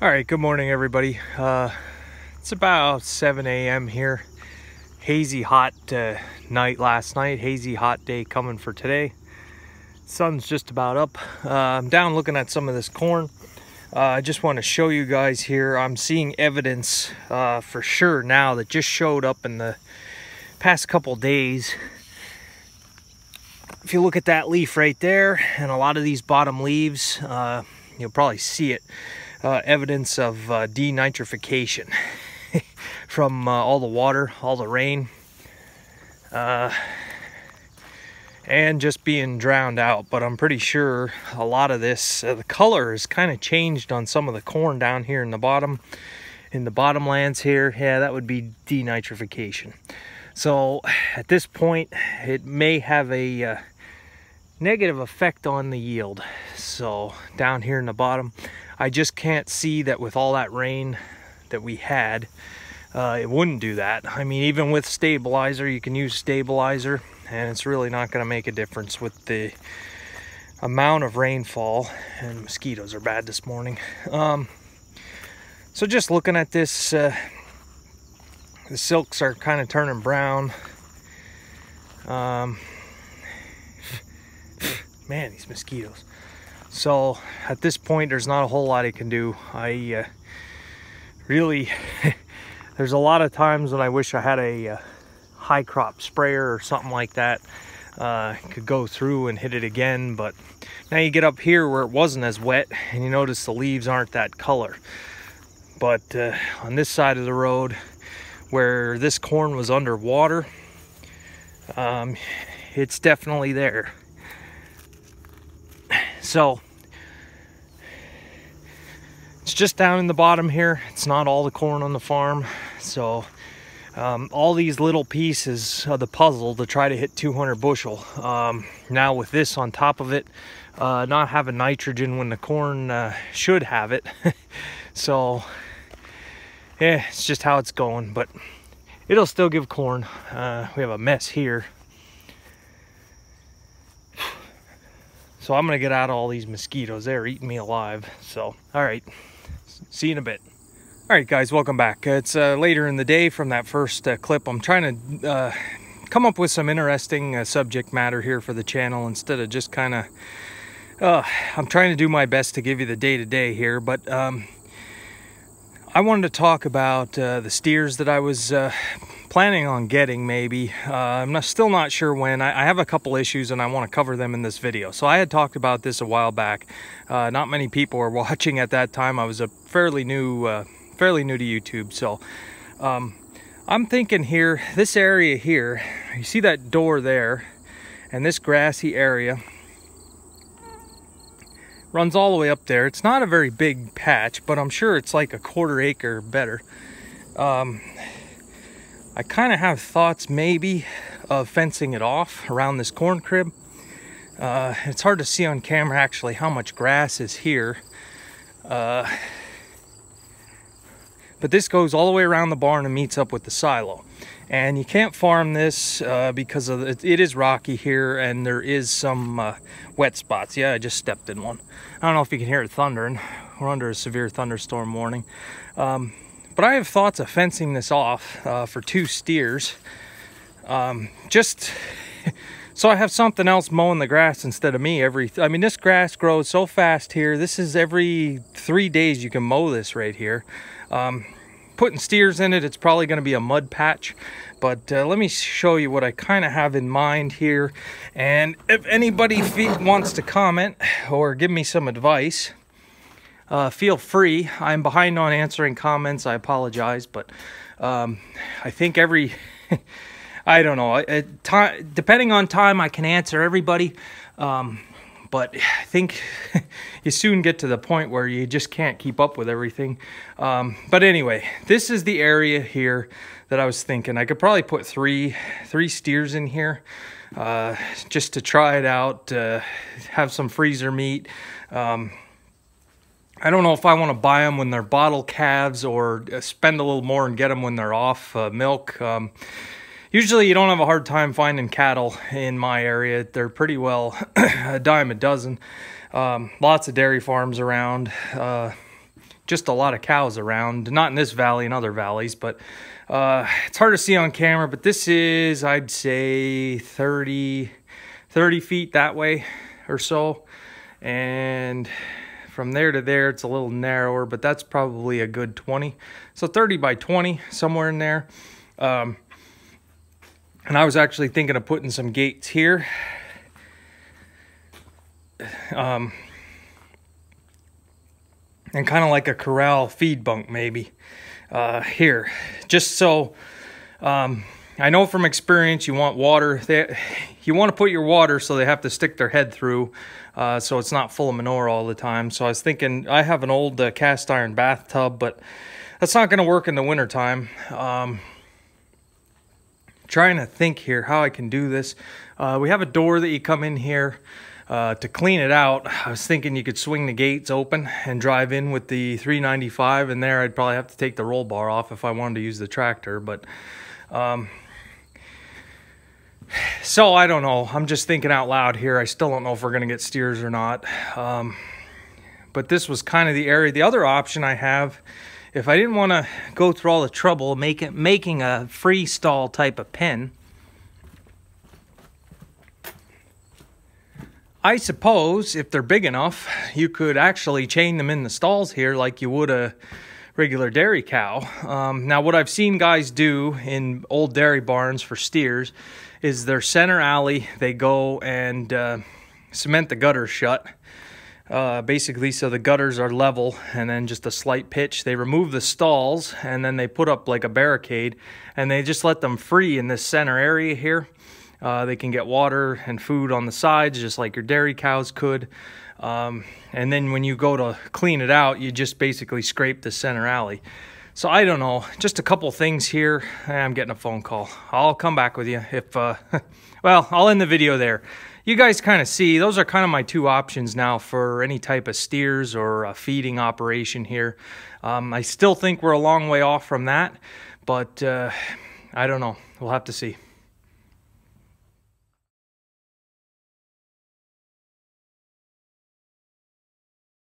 All right, good morning, everybody. It's about 7 a.m. here. Hazy, hot night last night. Hazy, hot day coming for today. Sun's just about up. I'm down looking at some of this corn. I just want to show you guys here. I'm seeing evidence for sure now that just showed up in the past couple days. If you look at that leaf right there and a lot of these bottom leaves, you'll probably see it. Evidence of denitrification from all the water, all the rain, and just being drowned out. But I'm pretty sure a lot of this, the color is kind of changed on some of the corn down here in the bottomlands here. Yeah, that would be denitrification. So at this point, it may have a negative effect on the yield. So down here in the bottom, I just can't see that with all that rain that we had, it wouldn't do that. I mean, even with stabilizer, you can use stabilizer, and it's really not going to make a difference with the amount of rainfall. And mosquitoes are bad this morning. So just looking at this, the silks are kind of turning brown. Man, these mosquitoes. So at this point, there's not a whole lot I can do. I really, there's a lot of times when I wish I had a high crop sprayer or something like that. Could go through and hit it again, but now you get up here where it wasn't as wet and you notice the leaves aren't that color. But on this side of the road where this corn was underwater, it's definitely there. So it's just down in the bottom here. It's not all the corn on the farm. So all these little pieces of the puzzle to try to hit 200 bushel. Now with this on top of it, not having nitrogen when the corn should have it. So yeah, it's just how it's going, but it'll still give corn. We have a mess here. So I'm gonna get out of all these mosquitoes. They're eating me alive. So, all right, see you in a bit. All right, guys, welcome back. It's later in the day from that first clip. I'm trying to come up with some interesting subject matter here for the channel instead of just kind of, I'm trying to do my best to give you the day-to-day here, but I wanted to talk about the steers that I was planning on getting maybe. I'm still not sure when. I have a couple issues and I want to cover them in this video. So I had talked about this a while back. Not many people were watching at that time. I was a fairly new to YouTube. So I'm thinking here, this area here, you see that door there, and this grassy area runs all the way up there. It's not a very big patch, but I'm sure it's like a 1/4 acre better. I kind of have thoughts maybe of fencing it off around this corn crib. It's hard to see on camera actually how much grass is here. But this goes all the way around the barn and meets up with the silo. And you can't farm this because of it is rocky here and there is some wet spots. Yeah, I just stepped in one. I don't know if you can hear it thundering. We're under a severe thunderstorm warning. But I have thoughts of fencing this off for 2 steers. Just so I have something else mowing the grass instead of me I mean, this grass grows so fast here. This is every 3 days you can mow this right here. Putting steers in it, it's probably going to be a mud patch. But let me show you what I kind of have in mind here. And if anybody wants to comment or give me some advice, feel free. I'm behind on answering comments. I apologize, but I think I don't know. Depending on time, I can answer everybody. But I think you soon get to the point where you just can't keep up with everything. But anyway, this is the area here that I was thinking. I could probably put three steers in here just to try it out, have some freezer meat. I don't know if I want to buy them when they're bottle calves or spend a little more and get them when they're off milk. Usually you don't have a hard time finding cattle in my area. They're pretty well a dime a dozen. Lots of dairy farms around. just a lot of cows around. Not in this valley, in other valleys, but it's hard to see on camera. But this is, I'd say, 30 feet that way or so. And from there to there, it's a little narrower, but that's probably a good 20. So 30 by 20, somewhere in there. And I was actually thinking of putting some gates here. And kind of like a corral feed bunk maybe here. Just so, I know from experience you want water. You want to put your water so they have to stick their head through, so it's not full of manure all the time. So I was thinking, I have an old cast iron bathtub, but that's not going to work in the wintertime. Trying to think here how I can do this. We have a door that you come in here to clean it out. I was thinking you could swing the gates open and drive in with the 395, and there I'd probably have to take the roll bar off if I wanted to use the tractor, but so I don't know. I'm just thinking out loud here. I still don't know if we're going to get steers or not. But this was kind of the area. The other option I have, if I didn't want to go through all the trouble of making a freestall type of pen, I suppose if they're big enough, you could actually chain them in the stalls here like you would a regular dairy cow. Now, what I've seen guys do in old dairy barns for steers is their center alley, they go and cement the gutters shut, basically so the gutters are level and then just a slight pitch. They remove the stalls and then they put up like a barricade and they just let them free in this center area here. They can get water and food on the sides just like your dairy cows could. And then when you go to clean it out, you just basically scrape the center alley. So I don't know, just a couple things here. I'm getting a phone call. I'll come back with you if, well, I'll end the video there. You guys kind of see, those are kind of my two options now for any type of steers or a feeding operation here. I still think we're a long way off from that, but I don't know. We'll have to see.